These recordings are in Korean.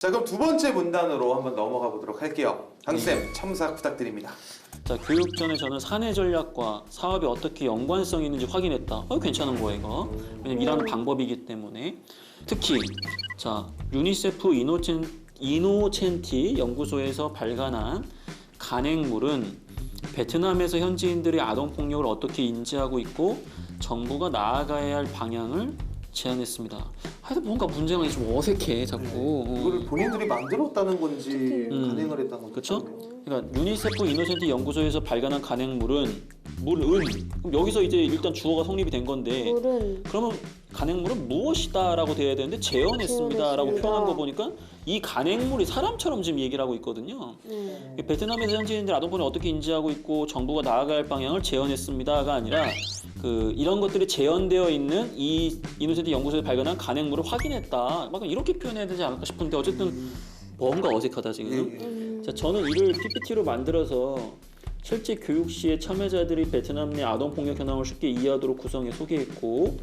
자, 그럼 두 번째 문단으로 한번 넘어가 보도록 할게요. 강쌤, 첨삭 부탁드립니다. 자, 교육 전에 저는 사내 전략과 사업이 어떻게 연관성이 있는지 확인했다. 괜찮은 거예요, 이거. 왜냐면 일하는 방법이기 때문에. 특히, 자, 유니세프 이노첸티 연구소에서 발간한 간행물은 베트남에서 현지인들의 아동폭력을 어떻게 인지하고 있고 정부가 나아가야 할 방향을 제안했습니다. 하여튼 뭔가 문제가 좀 어색해, 자꾸. 이거를 본인들이 만들었다는 건지 간행을 했다는 건지. 그렇죠? 그러니까 유니세프 이노센트 연구소에서 발간한 간행물은 물은 그럼 여기서 이제 일단 주어가 성립이 된 건데 물은 그러면 간행물은 무엇이다라고 돼야 되는데 재현했습니다라고 재현했습니다. 표현한 거 보니까 이 간행물이 사람처럼 지금 얘기를 하고 있거든요. 베트남에서 현지인들 아동폭력을 어떻게 인지하고 있고 정부가 나아가야 할 방향을 재현했습니다가 아니라 이런 것들이 재현되어 있는 이 이노센트 연구소에서 발견한 간행물을 확인했다. 막 이렇게 표현해야 되지 않을까 싶은데 어쨌든 뭔가 어색하다 지금. 자, 저는 이를 PPT로 만들어서 실제 교육 시에 참여자들이 베트남 내 아동폭력 현황을 쉽게 이해하도록 구성해 소개했고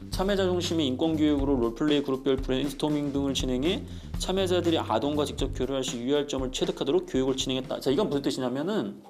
참여자 중심의 인권교육으로 롤플레이 그룹별 브레인스토밍 등을 진행해 참여자들이 아동과 직접 교류할 시 유의할 점을 체득하도록 교육을 진행했다. 자, 이건 무슨 뜻이냐면은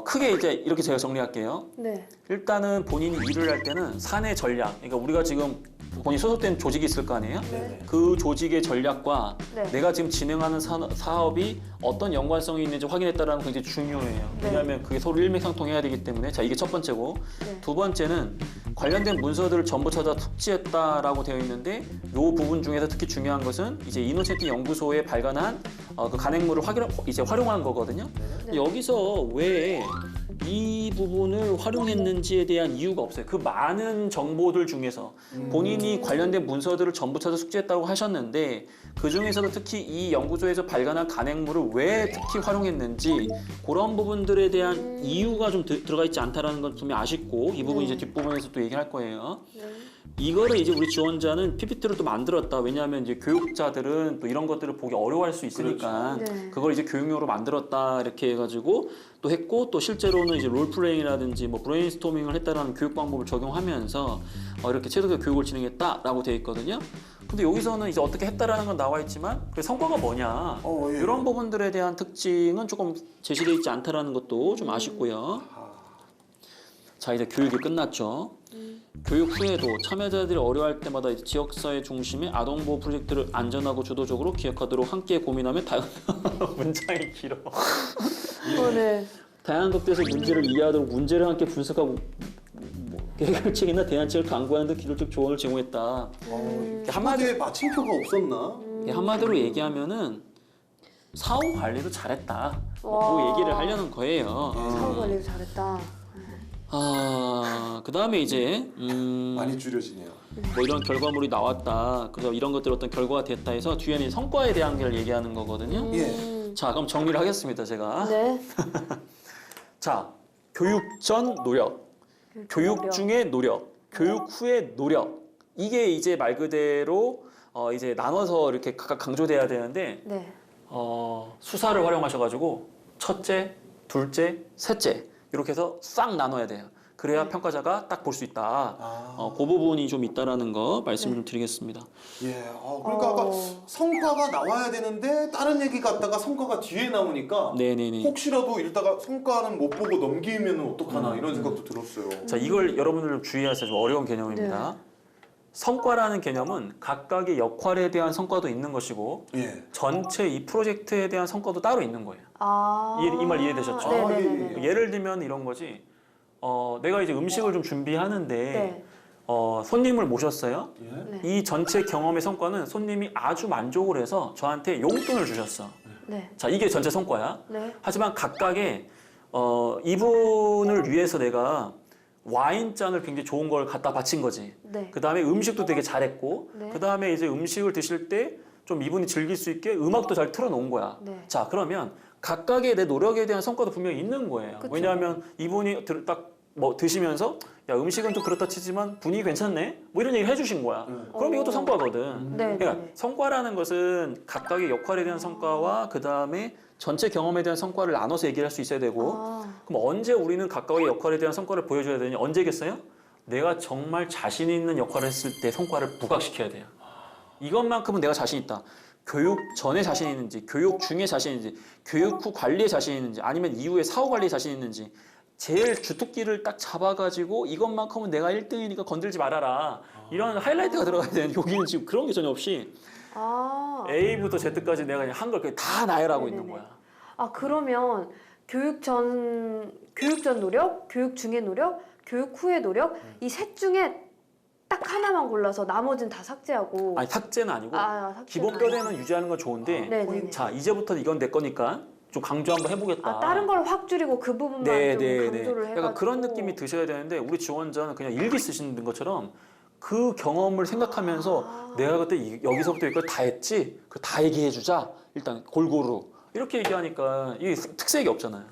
크게 이제 이렇게 제가 정리할게요. 네. 일단은 본인이 일을 할 때는 사내 전략, 그러니까 우리가 지금 본인이 소속된 조직이 있을 거 아니에요? 네. 그 조직의 전략과 네. 내가 지금 진행하는 사업이 어떤 연관성이 있는지 확인했다는 건 굉장히 중요해요. 네. 왜냐하면 그게 서로 일맥상통해야 되기 때문에. 자, 이게 첫 번째고. 네. 두 번째는 관련된 문서들을 전부 찾아 숙지했다라고 되어 있는데 이 부분 중에서 특히 중요한 것은 이제 이노센트 연구소에 발간한 그 간행물을 이제 활용한 거거든요. 네. 여기서 왜 이 부분을 활용했는지에 대한 이유가 없어요. 그 많은 정보들 중에서 본인이 관련된 문서들을 전부 찾아 숙지했다고 하셨는데 그 중에서도 특히 이 연구소에서 발간한 간행물을 왜 특히 활용했는지 그런 부분들에 대한 이유가 좀 들어가 있지 않다라는 건 분명히 아쉽고 이 부분 이제 뒷부분에서 또 얘기할 거예요. 이거를 이제 우리 지원자는 PPT로 또 만들었다. 왜냐하면 이제 교육자들은 또 이런 것들을 보기 어려워할 수 있으니까 그렇죠. 네. 그걸 이제 교육용으로 만들었다 이렇게 해가지고 또 했고 또 실제로는 이제 롤플레잉이라든지 뭐 브레인스토밍을 했다라는 교육 방법을 적용하면서 이렇게 체득의 교육을 진행했다라고 되어 있거든요. 근데 여기서는 이제 어떻게 했다라는 건 나와 있지만 그 성과가 뭐냐 예. 이런 부분들에 대한 특징은 조금 제시되어 있지 않다라는 것도 좀 아쉽고요. 자, 이제 교육이 끝났죠. 교육 후에도 참여자들이 어려워할 때마다 이제 지역사회 중심의 아동보호 프로젝트를 안전하고 주도적으로 기획하도록 함께 고민하며 문장이 길어. 네. 다양한 각도에서 문제를 이해하도록 문제를 함께 분석하고 해결책이나 대안책을 강구하는 등 기술적 조언을 제공했다. 한마디에 마침표가 없었나? 한마디로 얘기하면은 사후 관리도 잘했다. 그 와. 얘기를 하려는 거예요. 사후 관리를 잘했다. 그 다음에 이제 많이 줄여지네요. 뭐 이런 결과물이 나왔다. 그래서 이런 것들 어떤 결과가 됐다 해서 뒤에는 성과에 대한 걸 얘기하는 거거든요. 예. 자, 그럼 정리를 하겠습니다, 제가. 네. 자, 교육 전 노력, 교육 중의 노력, 교육 후의 노력. 이게 이제 말 그대로 이제 나눠서 이렇게 각각 강조돼야 되는데 네. 수사를 활용하셔가지고 첫째, 둘째, 셋째 이렇게 해서 싹 나눠야 돼요. 그래야 평가자가 딱 볼 수 있다. 그 부분이 좀 있다라는 거 말씀을 좀 드리겠습니다. 예. 그러니까 아까 성과가 나와야 되는데 다른 얘기 갔다가 성과가 뒤에 나오니까 네네네. 혹시라도 읽다가 성과는 못 보고 넘기면 어떡하나 이런 생각도 들었어요. 자, 이걸 여러분들 좀 주의하세요. 좀 어려운 개념입니다. 성과라는 개념은 각각의 역할에 대한 성과도 있는 것이고 예. 전체 이 프로젝트에 대한 성과도 따로 있는 거예요. 이 말 이해되셨죠? 네네네. 예를 들면 이런 거지. 내가 이제 음식을 좀 준비하는데 네. 손님을 모셨어요. 예. 네. 이 전체 경험의 성과는 손님이 아주 만족을 해서 저한테 용돈을 주셨어. 네. 자, 이게 전체 성과야. 네. 하지만 각각의 이분을 위해서 내가 와인잔을 굉장히 좋은 걸 갖다 바친 거지. 네. 그 다음에 음식도 되게 잘했고, 네. 그 다음에 이제 음식을 드실 때 좀 이분이 즐길 수 있게 음악도 잘 틀어놓은 거야. 네. 자, 그러면 각각의 내 노력에 대한 성과도 분명히 있는 거예요. 그쵸. 왜냐하면 이분이 딱 뭐 드시면서 야, 음식은 좀 그렇다 치지만 분위기 괜찮네? 뭐 이런 얘기를 해주신 거야. 그럼 이것도 성과거든. 네. 그러니까 네. 성과라는 것은 각각의 역할에 대한 성과와 그 다음에 전체 경험에 대한 성과를 나눠서 얘기를 할 수 있어야 되고 그럼 언제 우리는 각각의 역할에 대한 성과를 보여줘야 되냐? 언제겠어요? 내가 정말 자신 있는 역할을 했을 때 성과를 부각시켜야 돼요. 이것만큼은 내가 자신 있다. 교육 전에 자신 있는지, 교육 중에 자신 있는지, 교육 후 관리에 자신 있는지, 아니면 이후에 사후 관리에 자신 있는지 제일 주특기를 딱 잡아가지고 이것만큼은 내가 1등이니까 건들지 말아라. 이런 하이라이트가 들어가야 되는 여기는 지금 그런 게 전혀 없이 아, A부터 Z까지 내가 그냥 한 걸 다 나열하고 있는 네네네. 거야. 아 그러면 교육 전 노력, 교육 중의 노력, 교육 후의 노력 이 셋 중에 딱 하나만 골라서 나머지는 다 삭제하고. 아니 삭제는 아니고 삭제는 기본 아니고. 뼈대는 유지하는 건 좋은데 네네네. 자 이제부터 이건 내 거니까 좀 강조 한번 해보겠다. 아 다른 걸 확 줄이고 그 부분만 좀 강조를 해가지고. 약간 그런 느낌이 드셔야 되는데 우리 지원자는 그냥 일기 쓰시는 것처럼 그 경험을 생각하면서 내가 그때 여기서부터 여기까지 다 했지? 그 다 얘기해주자. 일단 골고루 이렇게 얘기하니까 이게 특색이 없잖아요.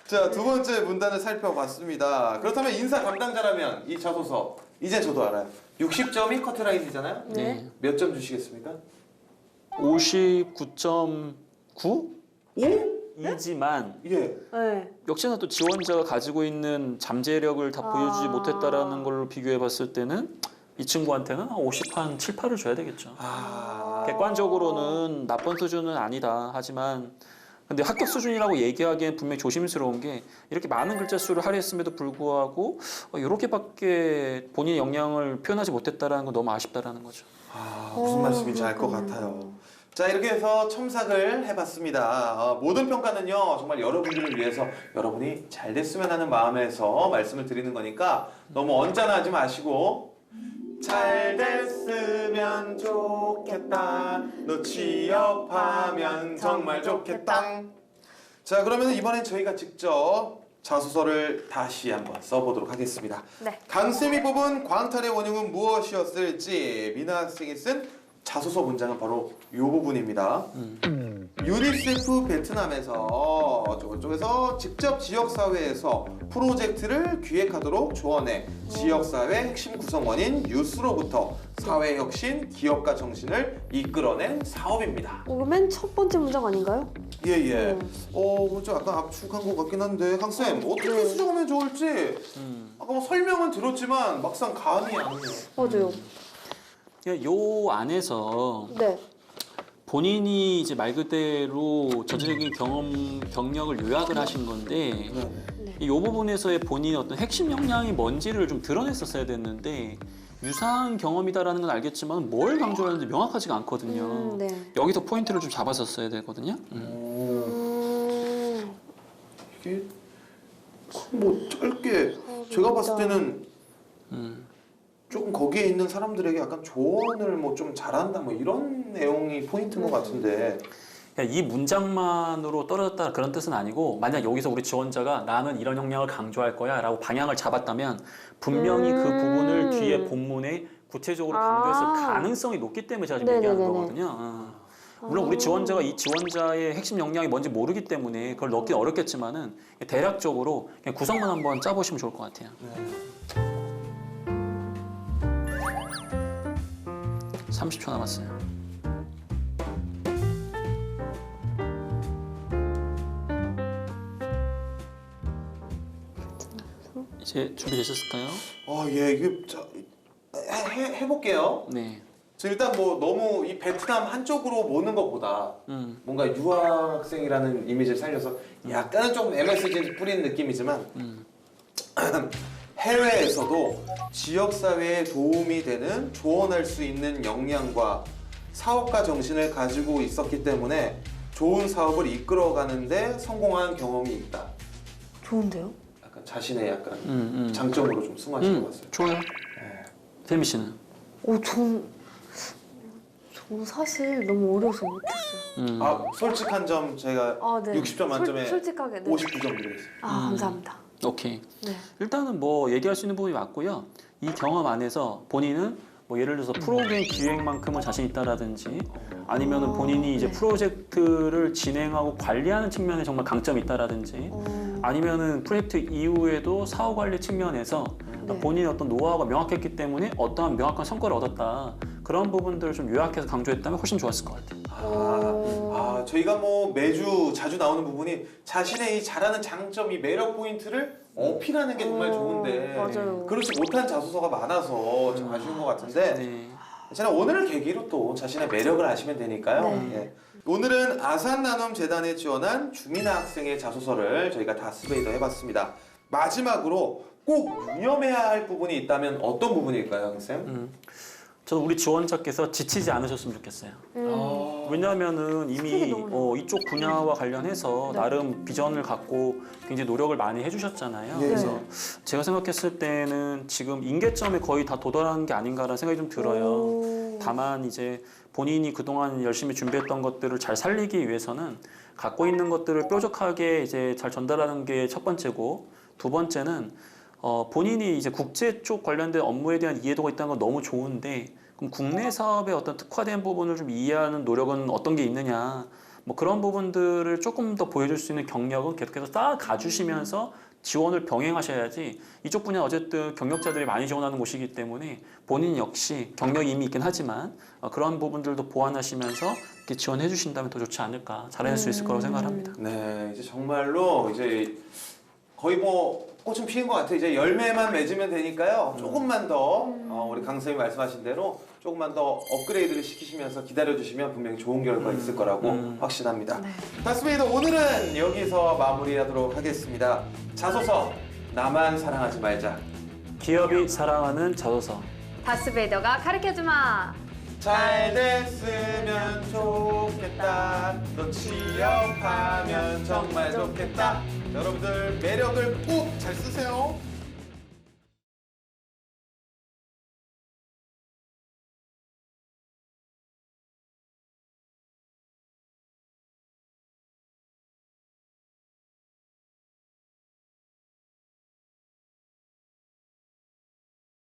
자, 두 번째 문단을 살펴봤습니다. 그렇다면 인사 담당자라면 이 자소서 이제 저도 알아요. 60점이 커트라인이잖아요. 네. 몇 점 주시겠습니까? 59.9? 오? 이지만 예. 네. 역시나 또 지원자가 가지고 있는 잠재력을 다 보여주지 못했다라는 걸로 비교해 봤을 때는 이 친구한테는 한 50, 한 7, 8을 줘야 되겠죠. 객관적으로는 나쁜 수준은 아니다. 하지만 근데 합격 수준이라고 얘기하기엔 분명히 조심스러운 게 이렇게 많은 글자 수를 할애했음에도 불구하고 이렇게밖에 본인의 역량을 표현하지 못했다라는 건 너무 아쉽다라는 거죠. 무슨 말씀인지 알 것 그렇군요. 같아요. 자, 이렇게 해서 첨삭을 해봤습니다. 모든 평가는요, 정말 여러분들을 위해서 여러분이 잘 됐으면 하는 마음에서 말씀을 드리는 거니까 너무 언짢아하지 마시고 잘 됐으면 좋겠다. 너 취업하면 정말 좋겠다. 자, 그러면 이번엔 저희가 직접 자소서를 다시 한번 써보도록 하겠습니다. 네. 강쌤이 뽑은 광탈의 원흉은 무엇이었을지 미나 학생이 쓴 자소서 문장은 바로 이 부분입니다. 유니세프 베트남에서 저쪽에서 직접 지역사회에서 프로젝트를 기획하도록 조언해 지역사회 핵심 구성원인 유스로부터 사회혁신, 기업가 정신을 이끌어낸 사업입니다. 맨 첫 번째 문장 아닌가요? 예예. 좀 약간 압축한 것 같긴 한데 강쌤 어떻게 수정하면 좋을지 아까 뭐 설명은 들었지만 막상 감이 안 오네요. 맞아요. 요 안에서 네. 본인이 이제 말 그대로 전체적인 경력을 요약을 하신 건데 이 부분에서의 본인의 어떤 핵심 역량이 뭔지를 좀 드러냈었어야 됐는데 유사한 경험이다라는 건 알겠지만 뭘 강조하는지 명확하지가 않거든요. 네. 여기서 포인트를 좀 잡았었어야 되거든요. 이게 뭐 짧게 제가 봤을 때는 조금 거기에 있는 사람들에게 약간 조언을 뭐 좀 잘한다 뭐 이런 내용이 포인트인 것 같은데 이 문장만으로 떨어졌다 그런 뜻은 아니고 만약 여기서 우리 지원자가 나는 이런 역량을 강조할 거야 라고 방향을 잡았다면 분명히 그 부분을 뒤에 본문에 구체적으로 강조했을 가능성이 높기 때문에 제가 지금 얘기하는 네네네네. 거거든요. 물론 우리 지원자가 이 지원자의 핵심 역량이 뭔지 모르기 때문에 그걸 넣긴 어렵겠지만은 대략적으로 그냥 구성만 한번 짜보시면 좋을 것 같아요. 30초 남았어요. 이제 준비되셨을까요? 예 이게 해볼게요. 네. 저 일단 뭐 너무 이 베트남 한쪽으로 모는 것보다 뭔가 유학생이라는 이미지를 살려서 약간은 조금 MSG 뿌리는 느낌이지만 해외에서도 지역사회에 도움이 되는 조언할 수 있는 역량과 사업가 정신을 가지고 있었기 때문에 좋은 사업을 이끌어가는데 성공한 경험이 있다. 좋은데요? 약간 자신의 약간 장점으로 좀 승화시켜 봤어요. 좋아요. 세미 씨는? 저는 사실 너무 어려워서 못했어요. 솔직한 점 제가 60점 만점에 솔직하게. 네. 59점 드리겠습니다. 감사합니다. 오케이. 네. 일단은 뭐 얘기할 수 있는 부분이 맞고요. 이 경험 안에서 본인은 뭐 예를 들어서 프로그램 기획만큼은 자신 있다라든지 아니면은 본인이 이제 프로젝트를 진행하고 관리하는 측면에 정말 강점이 있다라든지 아니면은 프로젝트 이후에도 사후 관리 측면에서 본인의 어떤 노하우가 명확했기 때문에 어떠한 명확한 성과를 얻었다. 그런 부분들을 좀 요약해서 강조했다면 훨씬 좋았을 것 같아요. 저희가 뭐 매주 자주 나오는 부분이 자신의 이 잘하는 장점, 이 매력 포인트를 어필하는 게 정말 좋은데 맞아요. 그렇지 못한 자소서가 많아서 좀 아쉬운 것 같은데 네. 괜찮아, 오늘을 계기로 또 자신의 매력을 아시면 되니까요. 네. 예. 오늘은 아산나눔재단에 지원한 주민아 학생의 자소서를 저희가 다스베이더 해봤습니다. 마지막으로 꼭 유념해야 할 부분이 있다면 어떤 부분일까요, 학생? 저는 우리 지원자께서 지치지 않으셨으면 좋겠어요. 왜냐하면은 스킬이 이미 너무 이쪽 분야와 관련해서 네. 나름 비전을 갖고 굉장히 노력을 많이 해주셨잖아요. 네. 그래서 제가 생각했을 때는 지금 임계점에 거의 다 도달한 게 아닌가라는 생각이 좀 들어요. 오. 다만 이제 본인이 그동안 열심히 준비했던 것들을 잘 살리기 위해서는 갖고 있는 것들을 뾰족하게 이제 잘 전달하는 게 첫 번째고, 두 번째는 본인이 이제 국제 쪽 관련된 업무에 대한 이해도가 있다는 건 너무 좋은데, 그럼 국내 사업의 어떤 특화된 부분을 좀 이해하는 노력은 어떤 게 있느냐, 뭐 그런 부분들을 조금 더 보여줄 수 있는 경력은 계속해서 쌓아가 주시면서 지원을 병행하셔야지. 이쪽 분야 어쨌든 경력자들이 많이 지원하는 곳이기 때문에 본인 역시 경력이 이미 있긴 하지만 그런 부분들도 보완하시면서 이렇게 지원해 주신다면 더 좋지 않을까, 잘해낼 수 있을 거라고 생각을 합니다. 네, 이제 정말로 이제 거의 뭐 꽃은 피는 것 같아요. 이제 열매만 맺으면 되니까요. 조금만 더 우리 강 선생님이 말씀하신 대로 조금만 더 업그레이드를 시키시면서 기다려주시면 분명히 좋은 결과 있을 거라고 확신합니다. 네. 다스베이더 오늘은 여기서 마무리하도록 하겠습니다. 자소서 나만 사랑하지 말자. 기업이 사랑하는 자소서. 다스베이더가 가르쳐주마. 잘 됐으면 좋겠다. 너 취업하면 정말 좋겠다. 여러분들 매력을 꼭 잘 쓰세요.